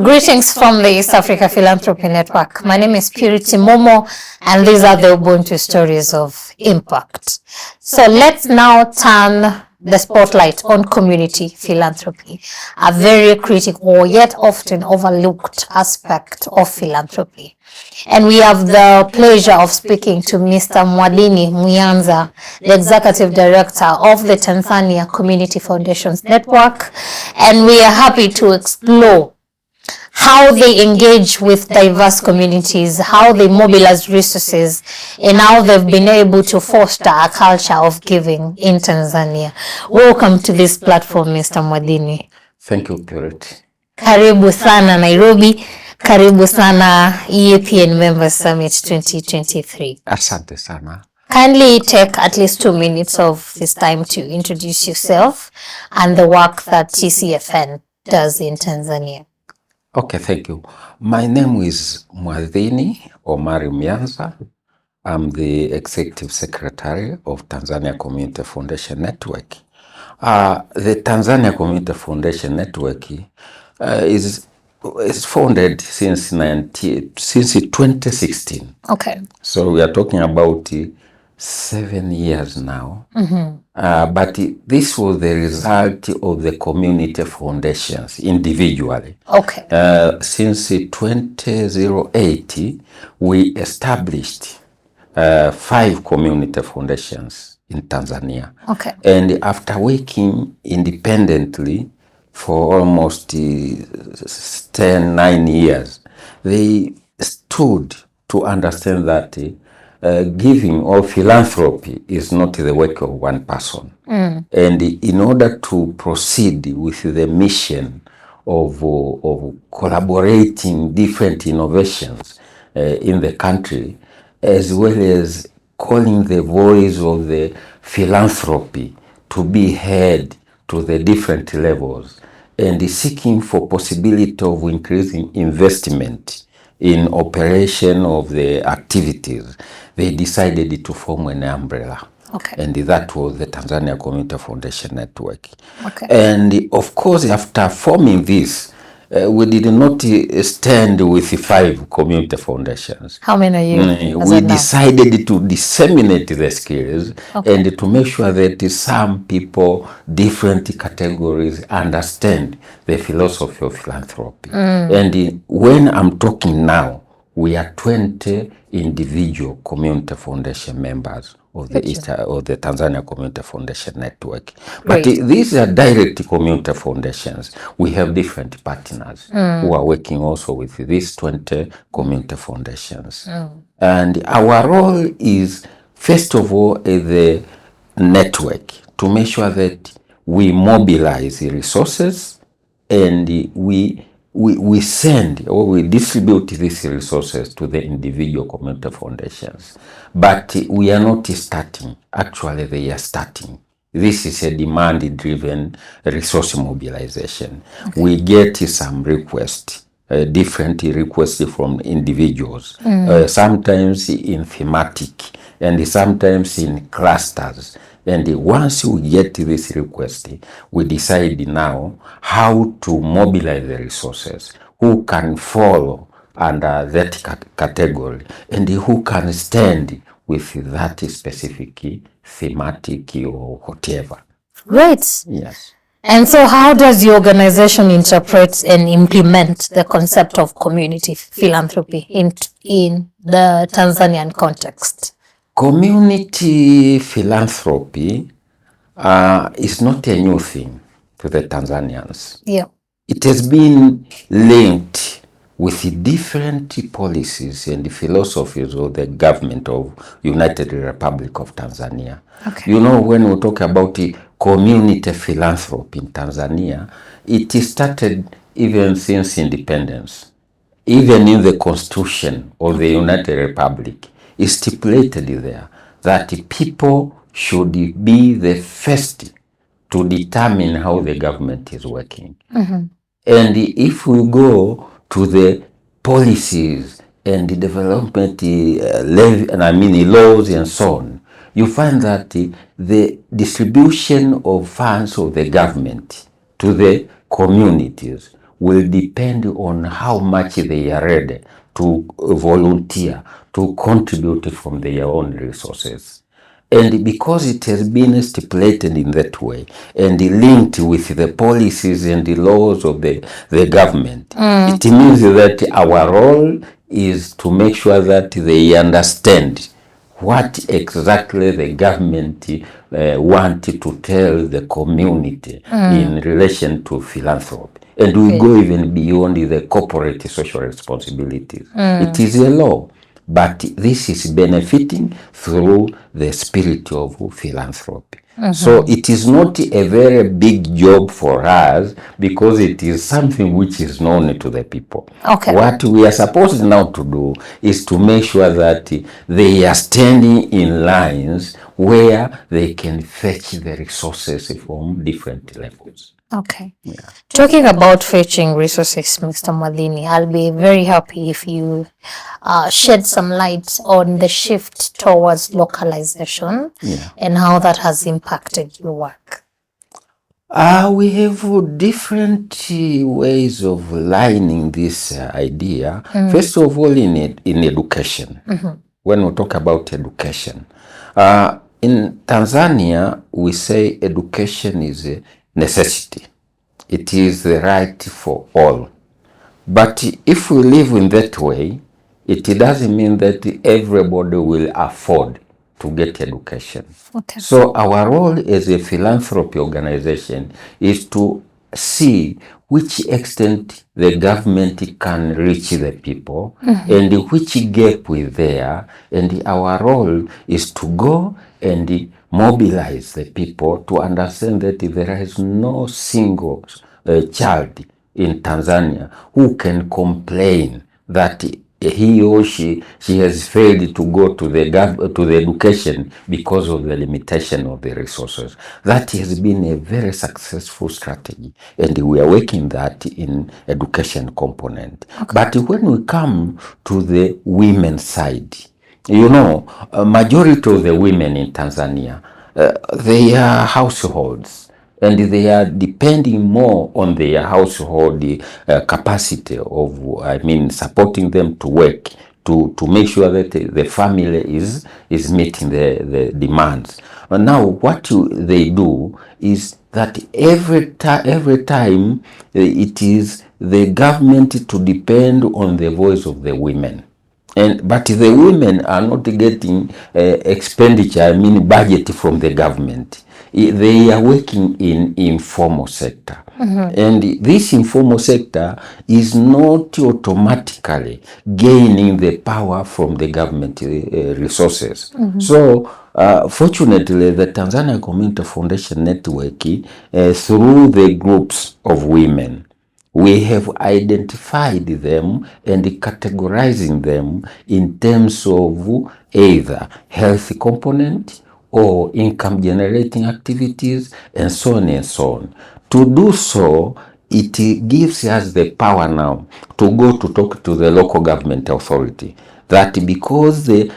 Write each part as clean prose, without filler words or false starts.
Greetings from the East Africa Philanthropy Network. My name is Purity Momo, and these are the Ubuntu stories of impact. So let's now turn the spotlight on community philanthropy, a very critical yet often overlooked aspect of philanthropy. And we have the pleasure of speaking to Mr. Mwadhini Myanza, the Executive Director of the Tanzania Community Foundations Network, and we are happy to explore how they engage with diverse communities, how they mobilize resources, and how they've been able to foster a culture of giving in Tanzania. Welcome to this platform, Mr. Mwadhini. Thank you, Purity. Karibu sana Nairobi, karibu sana EAPN Members Summit 2023. Asante sana. Kindly take at least 2 minutes of this time to introduce yourself and the work that Tcfn does in Tanzania. Okay, thank you. My name is Mwadhini Myanza. I'm the Executive Secretary of Tanzania Community Foundation Network. The Tanzania Community Foundation Network is founded since 2016. Okay. So we are talking about 7 years now. But this was the result of the community foundations individually. Okay. Since 2008, we established 5 community foundations in Tanzania. Okay. And after working independently for almost 9 years, they stood to understand that giving or philanthropy is not the work of one person. And in order to proceed with the mission of collaborating different innovations in the country, as well as calling the voice of the philanthropy to be heard to the different levels, and seeking for possibility of increasing investment in operation of the activities, they decided to form an umbrella. Okay. And that was the Tanzania Community Foundation Network. Okay. And of course, after forming this, we did not stand with 5 community foundations. How many are you? We decided to disseminate the skills, okay, and to make sure that some people, different categories, understand the philosophy of philanthropy. And when I'm talking now, we are 20 individual community foundation members of the Tanzania Community Foundation Network. But these are direct community foundations. We have different partners who are working also with these 20 community foundations. And our role is, first of all, as the network, to make sure that we mobilize the resources, and we send or we distribute these resources to the individual community foundations. But we are not starting. Actually, they are starting. This is a demand-driven resource mobilization. Okay. We get some requests, different requests from individuals, sometimes in thematic and sometimes in clusters. And once we get this request, we decide now how to mobilize the resources, who can follow under that category, and who can stand with that specific thematic or whatever. Great. Yes. And so how does the organization interpret and implement the concept of community philanthropy in the Tanzanian context? Community philanthropy is not a new thing to the Tanzanians. Yeah. It has been linked with different policies and philosophies of the government of United Republic of Tanzania. Okay. You know, when we talk about community philanthropy in Tanzania, it started even since independence. Even in the Constitution of the United Republic, is stipulated there that people should be the first to determine how the government is working. And if we go to the policies and the development laws and so on, you find that the distribution of funds of the government to the communities will depend on how much they are ready to volunteer, to contribute from their own resources. And because it has been stipulated in that way and linked with the policies and the laws of the government, it means that our role is to make sure that they understand what exactly the government want to tell the community in relation to philanthropy. And we go even beyond the corporate social responsibilities. It is a law, but this is benefiting through the spirit of philanthropy. So it is not a very big job for us because it is something which is known to the people. Okay. What we are supposed now to do is to make sure that they are standing in lines where they can fetch the resources from different levels. Okay. Talking about fetching resources, Mr. Mwadhini, I'll be very happy if you shed some light on the shift towards localization and how that has impacted your work. We have different ways of lining this idea. First of all, in education. When we talk about education, in Tanzania, we say education is a necessity. It is the right for all. But if we live in that way, it doesn't mean that everybody will afford to get education. Okay. So our role as a philanthropy organization is to see which extent the government can reach the people and which gap is there, and our role is to go and mobilize the people to understand that there is no single child in Tanzania who can complain that he or she has failed to go to the education because of the limitation of the resources. That has been a very successful strategy, and we are working that in education component. Okay. But when we come to the women side, you know, a majority of the women in Tanzania, they are households. And they are depending more on their household capacity of, supporting them to work, to make sure that the family is meeting the demands. But now what they do is that every time it is the government to depend on the voice of the women. But the women are not getting expenditure, budget from the government. They are working in informal sector. And this informal sector is not automatically gaining the power from the government resources. So fortunately, the Tanzania Community Foundations Network, through the groups of women, we have identified them and categorizing them in terms of either health component or income generating activities, and so on and so on. To do so, it gives us the power now to go to talk to the local government authority that because the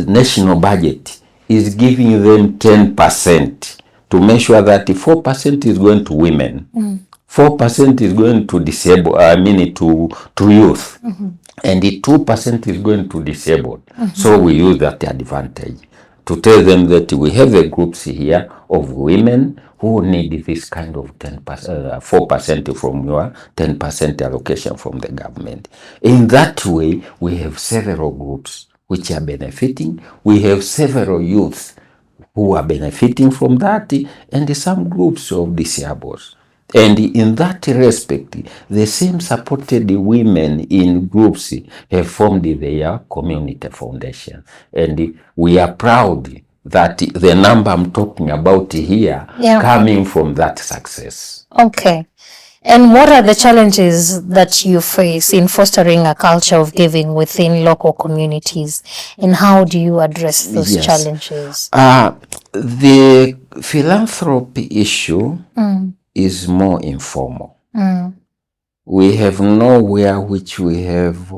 national budget is giving them 10% to make sure that 4% is going to women. 4% is going to to youth, and the 2% is going to disabled. So we use that advantage to tell them that we have the groups here of women who need this kind of 4% from your 10% allocation from the government. In that way, we have several groups which are benefiting. We have several youths who are benefiting from that, and some groups of disabled. And in that respect, the same supported women in groups have formed their community foundation. And we are proud that the number I'm talking about here coming from that success. Okay. And what are the challenges that you face in fostering a culture of giving within local communities? And how do you address those challenges? The philanthropy issue is more informal. We have nowhere which we have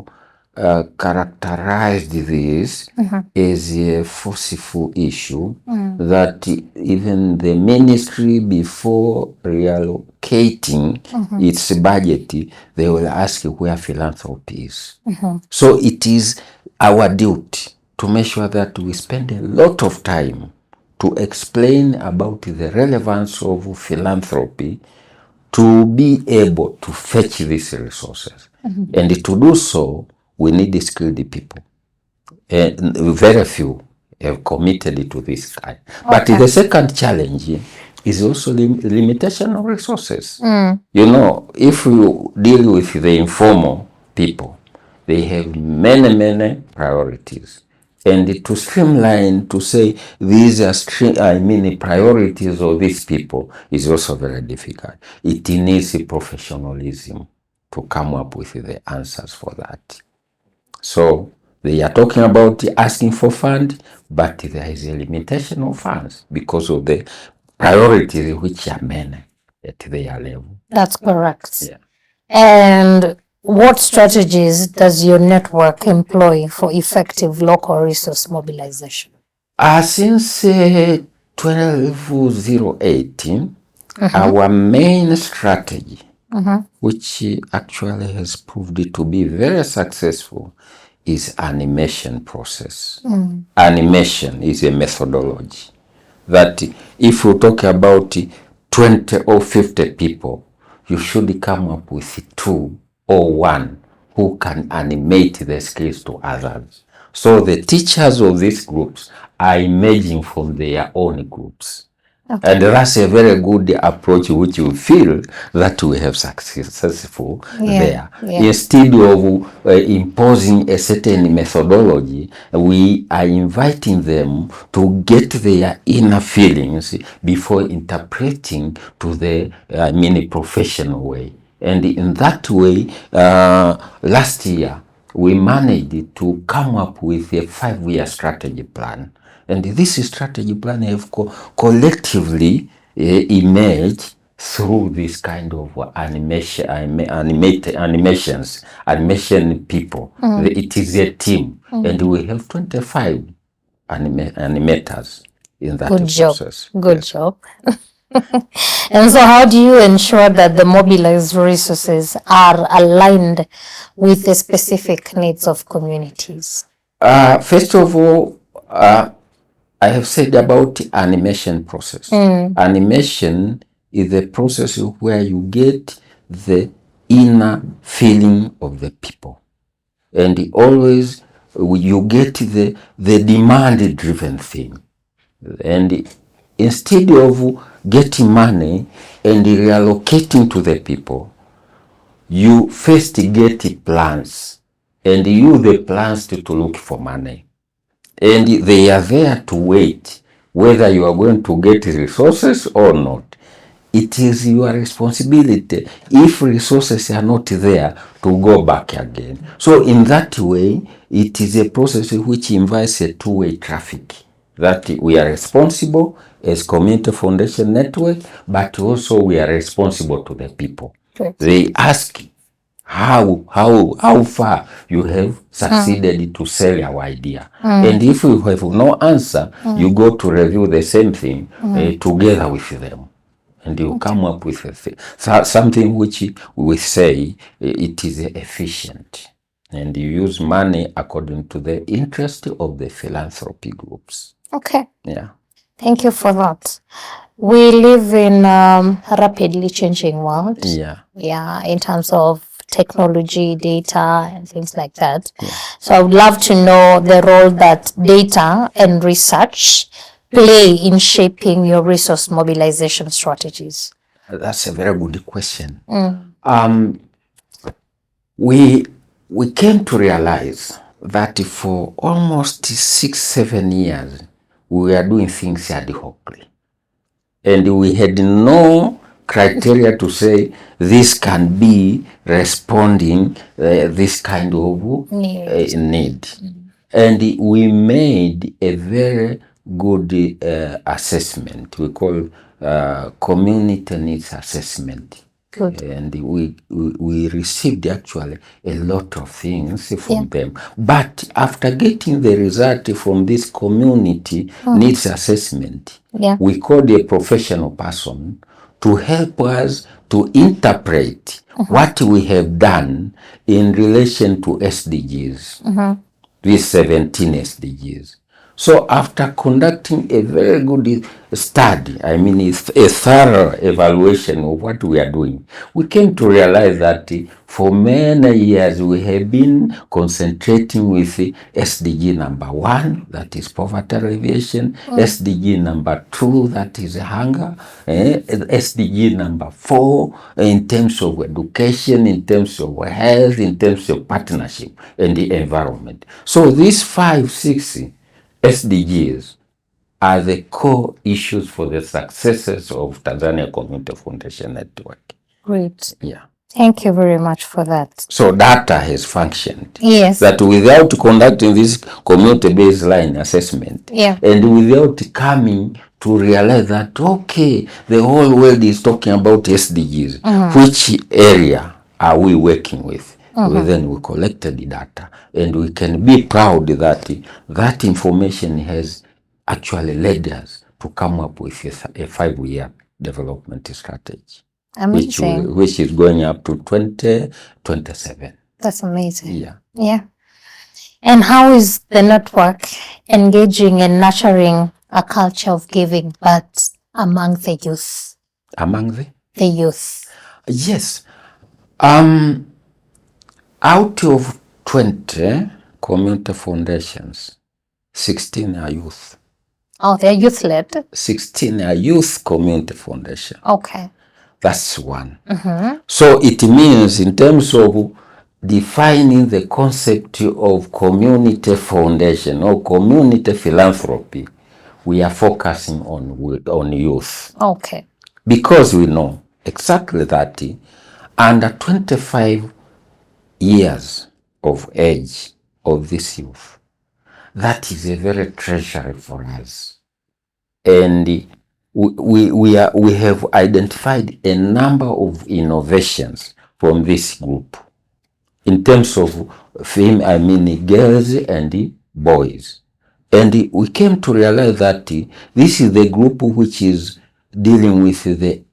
characterized this as a forceful issue that even the ministry, before reallocating its budget, they will ask where philanthropy is. So it is our duty to make sure that we spend a lot of time to explain about the relevance of philanthropy to be able to fetch these resources. And to do so, we need skilled people. And very few have committed to this kind. But the second challenge is also the limitation of resources. You know, if you deal with the informal people, they have many priorities. And to streamline, to say these are priorities of these people is also very difficult. It needs professionalism to come up with the answers for that. So they are talking about asking for funds, but there is a limitation of funds because of the priorities which are many at their level. That's correct. Yeah. And what strategies does your network employ for effective local resource mobilization? Since 2018, our main strategy, which actually has proved to be very successful, is animation process. Animation is a methodology that if you talk about 20 or 50 people, you should come up with 2 or 1 who can animate the skills to others. So the teachers of these groups are emerging from their own groups. And that's a very good approach which you feel that we have successful there. Instead of imposing a certain methodology, we are inviting them to get their inner feelings before interpreting to the professional way. And in that way, last year, we managed to come up with a 5-year strategy plan. And this strategy plan have collectively emerged through this kind of animation people. It is a team, and we have 25 animators in that process. Good job. And so how do you ensure that the mobilized resources are aligned with the specific needs of communities? First of all, I have said about animation process. Animation is the process where you get the inner feeling of the people. And always you get the demand-driven thing. And instead of getting money and reallocating to the people, you first get plans and use the plans to look for money. And they are there to wait whether you are going to get resources or not. It is your responsibility, if resources are not there, to go back again. So in that way, it is a process which invites a two-way traffic, that we are responsible as Community Foundation Network, but also we are responsible to the people. Correct. They ask how far you have succeeded to sell your idea. And if you have no answer, you go to review the same thing together with them. And you come up with something which we say it is efficient. And you use money according to the interest of the philanthropy groups. Okay. Yeah. Thank you for that. We live in a rapidly changing world. Yeah. Yeah, in terms of technology, data, and things like that. Yeah. So I would love to know the role that data and research play in shaping your resource mobilization strategies. That's a very good question. We came to realize that for almost 6-7 years, we were doing things ad hocly. And we had no criteria to say this can be responding this kind of need. And we made a very good assessment. We call community needs assessment. Good. And we received actually a lot of things from them. But after getting the result from this community needs assessment, we called a professional person to help us to interpret what we have done in relation to SDGs, these 17 SDGs. So after conducting a very good study, I mean it's a thorough evaluation of what we are doing, we came to realize that for many years we have been concentrating with SDG number 1, that is poverty alleviation, SDG number 2, that is hunger, SDG number 4 in terms of education, in terms of health, in terms of partnership and the environment. So these 5, 6 SDGs are the core issues for the successes of Tanzania Community Foundation Network. Great. Yeah. Thank you very much for that. So data has functioned. Yes. That without conducting this community baseline assessment, and without coming to realize that, okay, the whole world is talking about SDGs, which area are we working with? Well, then we collected the data, and we can be proud that that information has actually led us to come up with a 5-year development strategy. Amazing. Which is going up to 2027. That's amazing. Yeah. Yeah. And how is the network engaging and nurturing a culture of giving, but among the youth? Among the youth? Yes. Out of 20 community foundations, 16 are youth. Oh, they're youth-led? 16 are youth community foundation. Okay. That's one. So it means in terms of defining the concept of community foundation or community philanthropy, we are focusing on youth. Okay. Because we know exactly that under 25 years of age of this youth, that is a very treasury for us. And we have identified a number of innovations from this group in terms of girls and boys. And we came to realize that this is the group which is dealing with the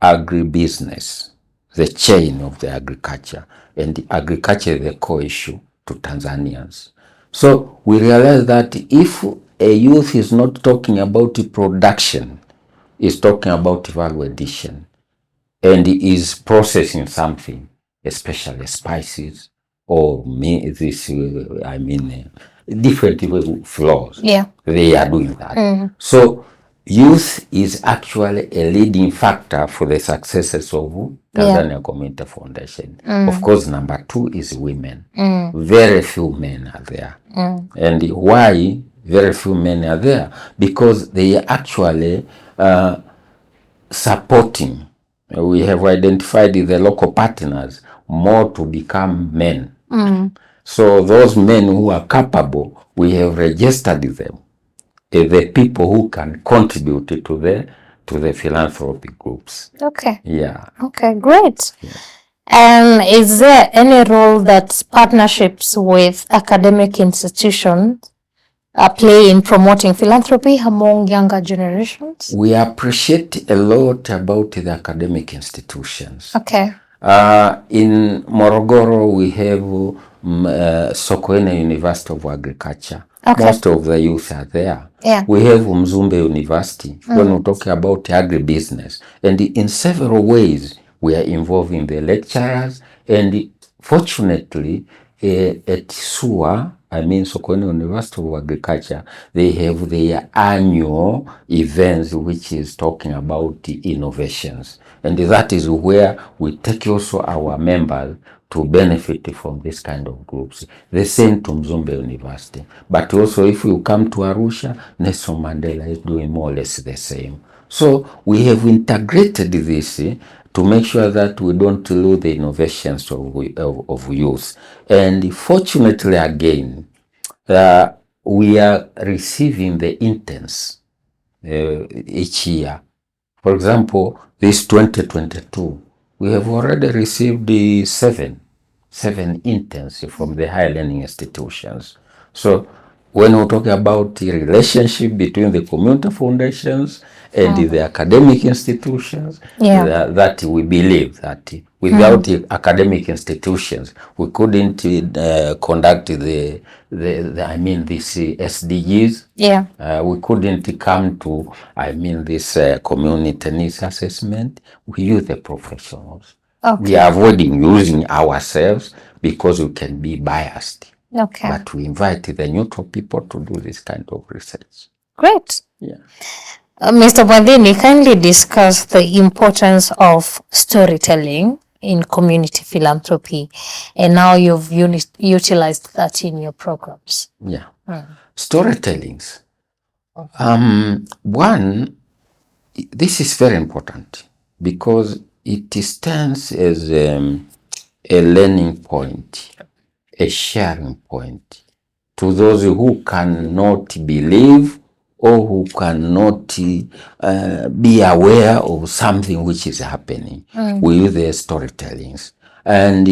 agribusiness, the chain of the agriculture, and the agriculture is the core issue to Tanzanians. So we realize that if a youth is not talking about production, is talking about value addition, and is processing something, especially spices or different flours. Yeah. They are doing that. So youth is actually a leading factor for the successes of Tanzania Community Foundation. Of course, number 2 is women. Very few men are there. And why very few men are there? Because they are actually supporting. We have identified the local partners more to become men. So those men who are capable, we have registered them as the people who can contribute to the philanthropy groups. Okay. Yeah. Okay, great. And is there any role that partnerships with academic institutions play in promoting philanthropy among younger generations? We appreciate a lot about the academic institutions. Okay. In Morogoro, we have Sokoine University of Agriculture. Okay. Most of the youth are there. Yeah. We have Mzumbe University when we talk about agribusiness. And in several ways, we are involving the lecturers. And fortunately, at SUA, Sokoine University of Agriculture, they have their annual events which is talking about the innovations. And that is where we take also our members to benefit from this kind of groups. The same to Mzumbe University. But also if you come to Arusha, Nelson Mandela is doing more or less the same. So we have integrated this to make sure that we don't lose the innovations of youth. And fortunately again, we are receiving the interns each year. For example, this 2022, We have already received the seven interns from the higher learning institutions. So when we talk about the relationship between the community foundations and the academic institutions, that we believe that without the academic institutions, we couldn't conduct the this SDGs. We couldn't come to, this community needs assessment. We use the professionals. We are avoiding using ourselves because we can be biased. But we invite the neutral people to do this kind of research. Great. Yeah. Mr. Mwadhini, kindly discuss the importance of storytelling in community philanthropy, and now you've utilized that in your programs. Yeah. Storytellings. One, this is very important because it stands as a learning point, a sharing point to those who cannot believe or who cannot be aware of something which is happening. We use the storytellings. And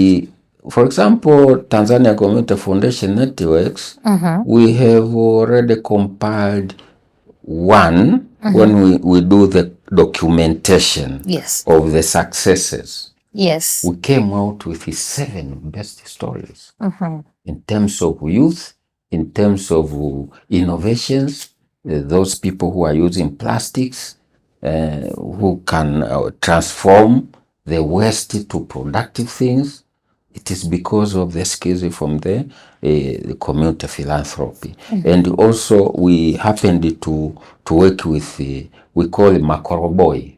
for example, Tanzania Community Foundation Networks, we have already compiled one when we do the documentation of the successes. We came out with 7 best stories in terms of youth, in terms of innovations, those people who are using plastics, who can transform the waste to productive things. It is because of the skills from the community philanthropy. And also we happened to work with, we call him Makoroboy.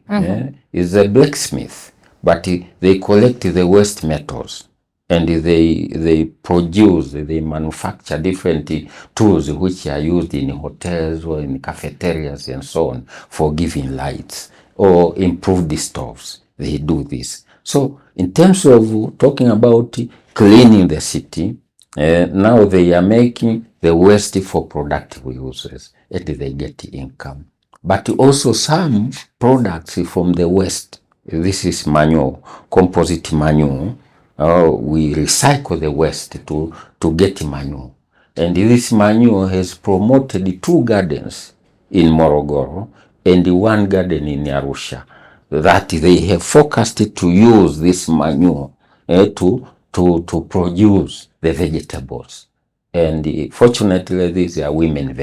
He's a blacksmith, but they collect the waste metals and they produce, they manufacture different tools which are used in hotels or in cafeterias and so on for giving lights or improved stoves. They do this. So in terms of talking about cleaning the city, now they are making the waste for productive uses and they get income. But also some products from the waste, this is manure, composite manure. We recycle the waste to get manure. And this manure has promoted 2 gardens in Morogoro and 1 garden in Arusha, that they have focused to use this manure to produce the vegetables. And fortunately, these are women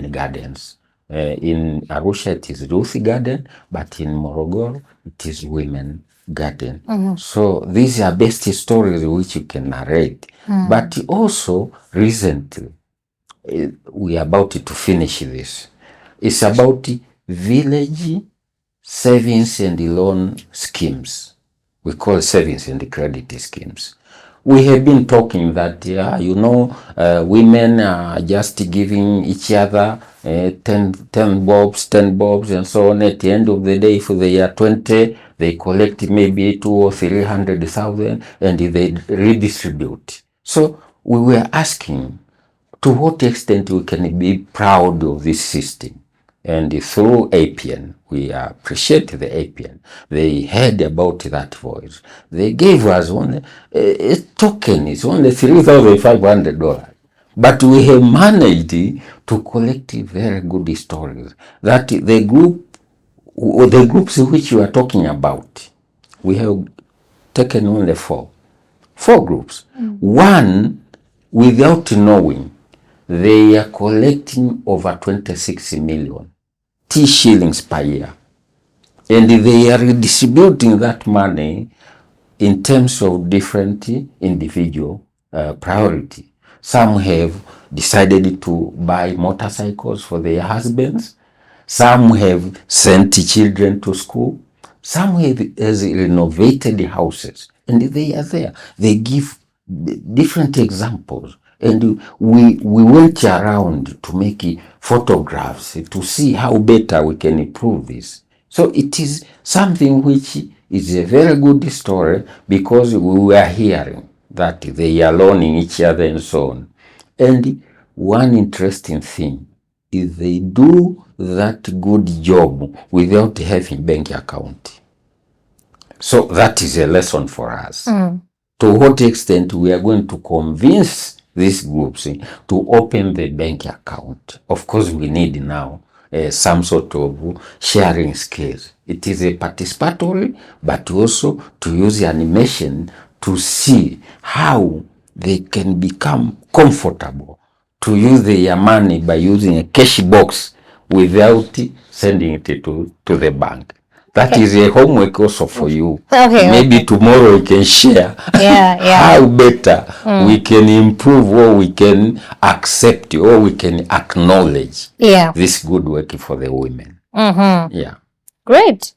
gardens. In Arusha, it is Ruth Garden, but in Morogoro, it is women garden. So these are best stories which you can narrate. But also recently, we are about to finish this. It's about village savings and loan schemes. We call savings and credit schemes. We have been talking that, women are just giving each other 10 bobs, and so on. At the end of the day, if they are 20, they collect maybe 200,000 or 300,000 and they redistribute. So we were asking to what extent we can be proud of this system. And through APN, we appreciate the APN. They heard about that voice. They gave us only a token. It's only $3,500. But we have managed to collect very good stories. That the groups which you are talking about, we have taken only 4 groups. One, without knowing, they are collecting over 26 million shillings per year. And they are redistributing that money in terms of different individual priority. Some have decided to buy motorcycles for their husbands. Some have sent children to school. Some have renovated houses. And they are there. They give different examples. And we went around to make photographs to see how better we can improve this. So it is something which is a very good story because we were hearing that they are loaning each other and so on. And one interesting thing is they do that good job without having bank account. So that is a lesson for us. To what extent we are going to convince these groups to open the bank account. Of course, we need now some sort of sharing skills. It is a participatory, but also to use animation to see how they can become comfortable to use their money by using a cash box without sending it to the bank. That is a homework also for you. Maybe tomorrow we can share how better we can improve, or we can accept, or we can acknowledge this good work for the women. Great.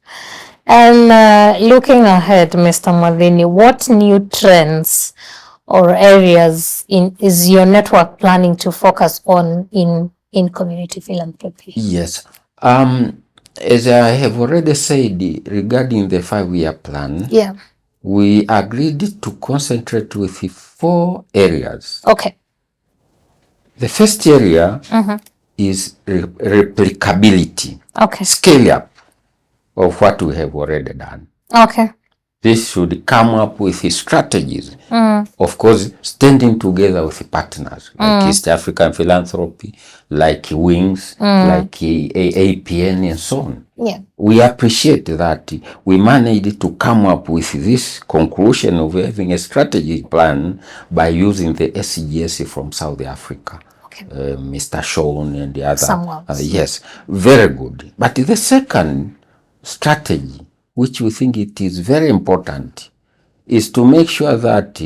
And looking ahead, Mr. Mwadhini, what new trends or areas is your network planning to focus on in community philanthropy? Yes. As I have already said regarding the 5-year plan, we agreed to concentrate with 4 areas. Okay. The first area is replicability. Okay. Scale up of what we have already done. Okay. This should come up with strategies. Of course, standing together with partners like East African Philanthropy, like Wings, like APN and so on. We appreciate that we managed to come up with this conclusion of having a strategy plan by using the SGS from South Africa. Mr. Sean and the other. Yes, very good. But the second strategy, which we think it is very important, is to make sure that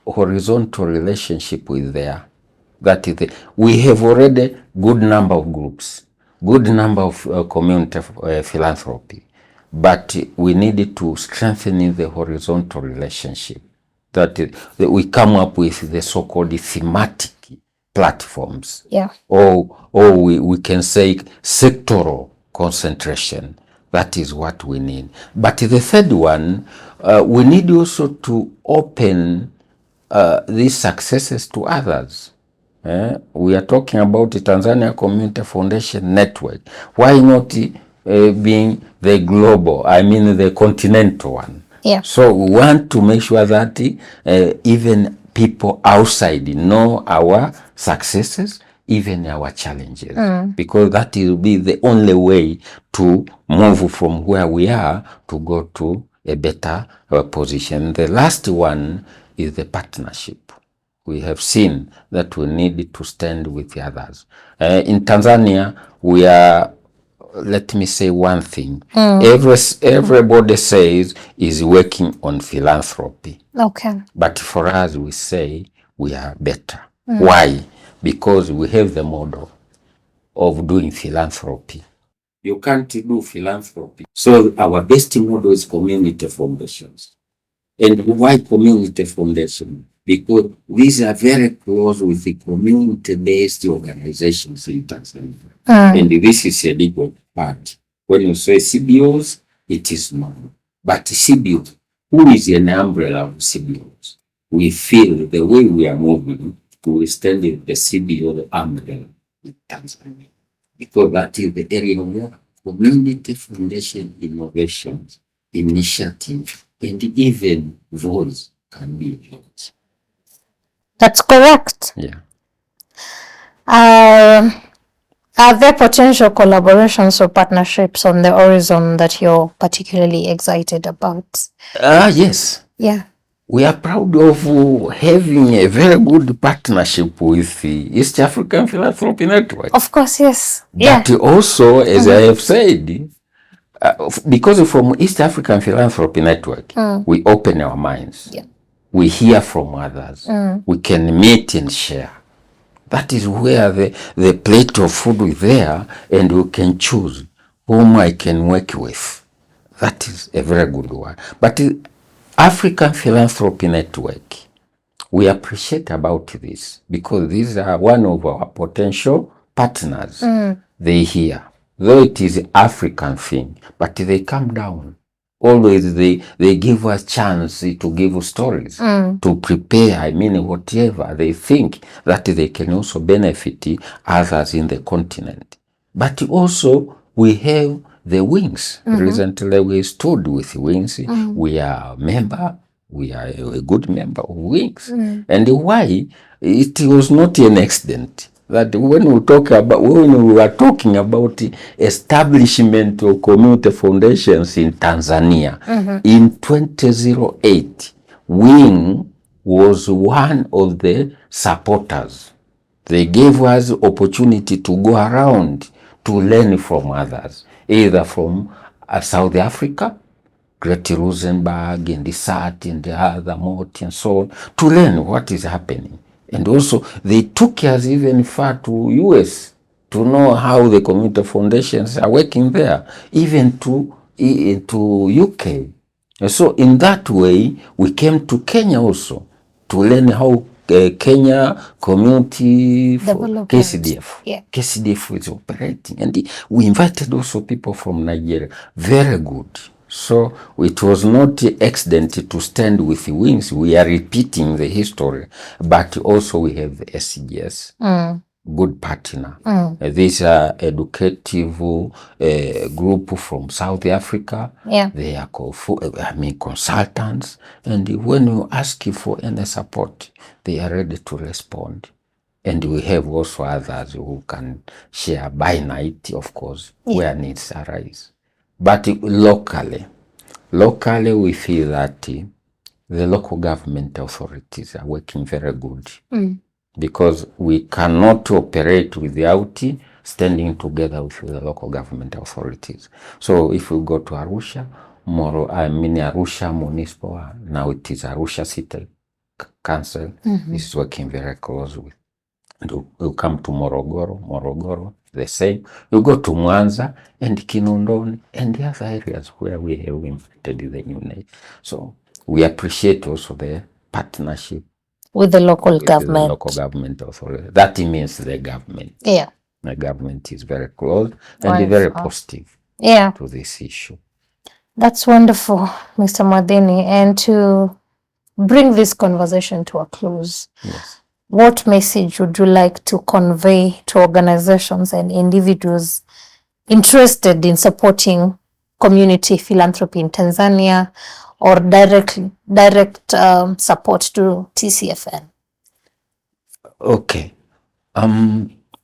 horizontal relationship is there. We have already good number of groups, good number of community philanthropy, but we need to strengthen the horizontal relationship. That we come up with the so-called thematic platforms, or we can say sectoral concentration. That is what we need. But the third one, we need also to open these successes to others. We are talking about the Tanzania Community Foundations Network. Why not being the global, the continental one? So we want to make sure that even people outside know our successes, even our challenges, because that will be the only way to move from where we are to go to a better position. The last one is the partnership. We have seen that we need to stand with the others. In Tanzania, we are, let me say one thing. Everybody says is working on philanthropy. Okay. But for us, we say we are better. Why? Because we have the model of doing philanthropy. You can't do philanthropy. So our best model is community foundations. And why community foundation? Because these are very close with the community-based organizations in Tanzania. And this is a legal part. When you say CBOs, it is not. But CBOs, who is an umbrella of CBOs? We feel the way we are moving, we stand in the CBO umbrella in Tanzania. Because that is the area where community foundation innovations, initiative, and even voice can be used. That's correct. Are there potential collaborations or partnerships on the horizon that you're particularly excited about? Yes. We are proud of having a very good partnership with the East African Philanthropy Network. Of course, yes. But also, as I have said, because from East African Philanthropy Network, we open our minds. We hear from others. We can meet and share. That is where the plate of food is there, and we can choose whom I can work with. That is a very good one. But African Philanthropy Network, we appreciate about this because these are one of our potential partners. They hear, though it is an African thing, but they come down. Always they give us chance to give stories, to prepare, whatever they think that they can also benefit others in the continent. But also we have the Wings. Recently we stood with Wings. We are a member. We are a good member of Wings. And why? It was not an accident that when we were talking about establishment of community foundations in Tanzania in 2008, Wing was one of the supporters. They gave us opportunity to go around to learn from others, either from South Africa, Great Rosenberg and the SAT and the other Moti and so on, to learn what is happening. And also they took us even far to US to know how the community foundations are working there, even to UK. And so in that way, we came to Kenya also to learn how Kenya Community KCDF. Yeah. KCDF is operating. And we invited also people from Nigeria. Very good. So it was not an accident to stand with the Wings. We are repeating the history, but also we have the SCGS, good partner. These are educative group from South Africa. Yeah. They are called, consultants. And when you ask for any support, they are ready to respond. And we have also others who can share by night, of course, where needs arise. But locally we feel that the local government authorities are working very good because we cannot operate without standing together with the local government authorities. So if we go to Arusha, Arusha Municipal, now it is Arusha City Council, is working very close with. And we'll come to Morogoro, the same. You go to Mwanza and Kinondoni and the other areas where we have invited the unit. So we appreciate also the partnership with the local government. The local government authority. That means the government. Yeah. The government is very close and very positive to this issue. That's wonderful, Mr. Mwadhini. And to bring this conversation to a close, what message would you like to convey to organizations and individuals interested in supporting community philanthropy in Tanzania or direct support to TCFN? Okay.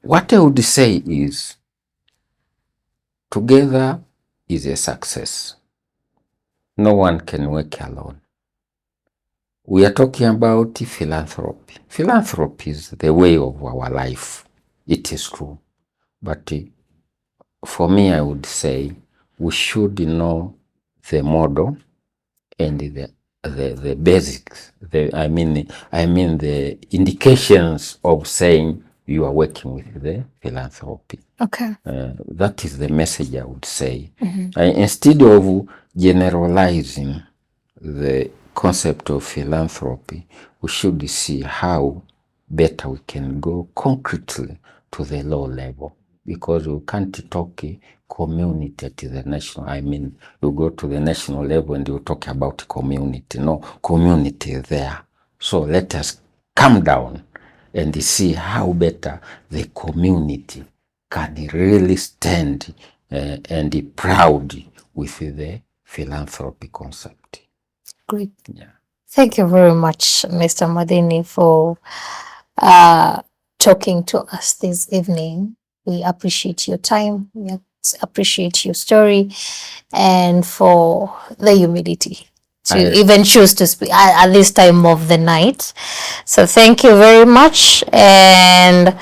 What I would say is, together is a success. No one can work alone. We are talking about philanthropy. Philanthropy is the way of our life. It is true. But for me, I would say we should know the model and the basics. I mean the indications of saying you are working with the philanthropy. Okay. That is the message I would say. Instead of generalizing the concept of philanthropy, we should see how better we can go concretely to the low level, because we can't talk community at the national. I mean, you go to the national level and you talk about community. No, community there. So let us come down and see how better the community can really stand and be proud with the philanthropy concept. Great. Yeah. Thank you very much, Mr. Mwadhini, for talking to us this evening. We appreciate your time. We appreciate your story and for the humility to even choose to speak at this time of the night. So thank you very much. And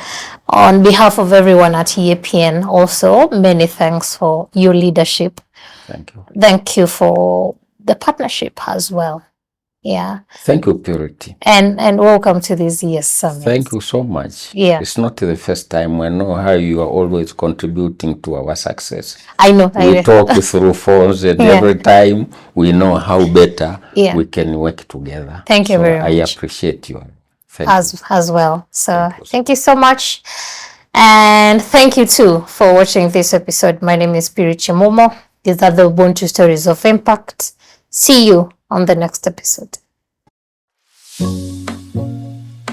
on behalf of everyone at EAPN also, many thanks for your leadership. Thank you. Thank you for the partnership as well. Yeah. Thank you, Purity. And welcome to this year's summit. Thank you so much. Yeah. It's not the first time. I know how you are always contributing to our success. I know. We talk through phones and every time we know how better we can work together. Thank you very much. I appreciate you. As well. So thank you so much. And thank you too for watching this episode. My name is Purity Momo. These are the Ubuntu Stories of Impact. See you on the next episode.